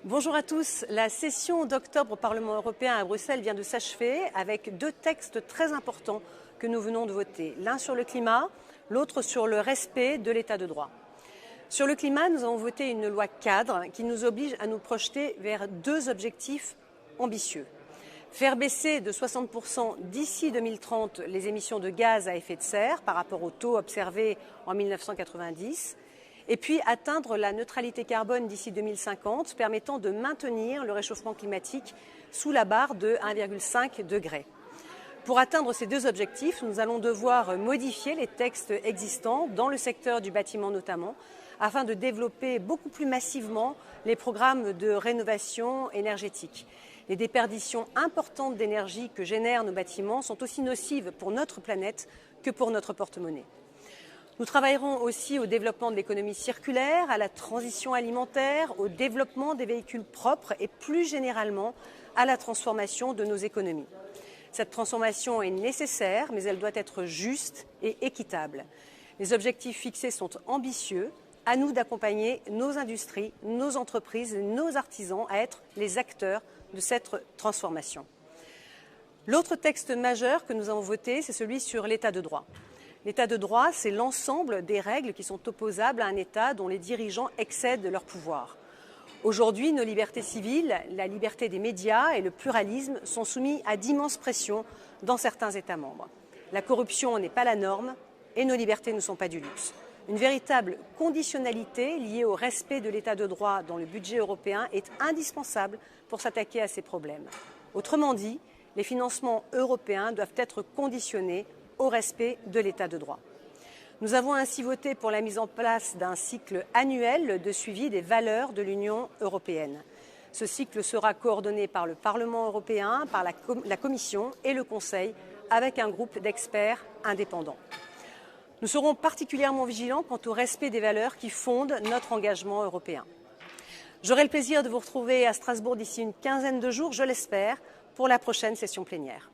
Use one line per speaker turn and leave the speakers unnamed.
Bonjour à tous. La session d'octobre au Parlement européen à Bruxelles vient de s'achever avec deux textes très importants que nous venons de voter. L'un sur le climat, l'autre sur le respect de l'état de droit. Sur le climat, nous avons voté une loi cadre qui nous oblige à nous projeter vers deux objectifs ambitieux. Faire baisser de 60% d'ici 2030 les émissions de gaz à effet de serre par rapport au taux observé en 1990 et puis atteindre la neutralité carbone d'ici 2050 permettant de maintenir le réchauffement climatique sous la barre de 1,5 degré. Pour atteindre ces deux objectifs, nous allons devoir modifier les textes existants dans le secteur du bâtiment notamment afin de développer beaucoup plus massivement les programmes de rénovation énergétique. Les déperditions importantes d'énergie que génèrent nos bâtiments sont aussi nocives pour notre planète que pour notre porte-monnaie. Nous travaillerons aussi au développement de l'économie circulaire, à la transition alimentaire, au développement des véhicules propres et plus généralement à la transformation de nos économies. Cette transformation est nécessaire, mais elle doit être juste et équitable. Les objectifs fixés sont ambitieux. À nous d'accompagner nos industries, nos entreprises, nos artisans à être les acteurs de cette transformation. L'autre texte majeur que nous avons voté, c'est celui sur l'état de droit. L'état de droit, c'est l'ensemble des règles qui sont opposables à un État dont les dirigeants excèdent leur pouvoir. Aujourd'hui, nos libertés civiles, la liberté des médias et le pluralisme sont soumis à d'immenses pressions dans certains États membres. La corruption n'est pas la norme et nos libertés ne sont pas du luxe. Une véritable conditionnalité liée au respect de l'état de droit dans le budget européen est indispensable pour s'attaquer à ces problèmes. Autrement dit, les financements européens doivent être conditionnés au respect de l'état de droit. Nous avons ainsi voté pour la mise en place d'un cycle annuel de suivi des valeurs de l'Union européenne. Ce cycle sera coordonné par le Parlement européen, par la Commission et le Conseil, avec un groupe d'experts indépendants. Nous serons particulièrement vigilants quant au respect des valeurs qui fondent notre engagement européen. J'aurai le plaisir de vous retrouver à Strasbourg d'ici une quinzaine de jours, je l'espère, pour la prochaine session plénière.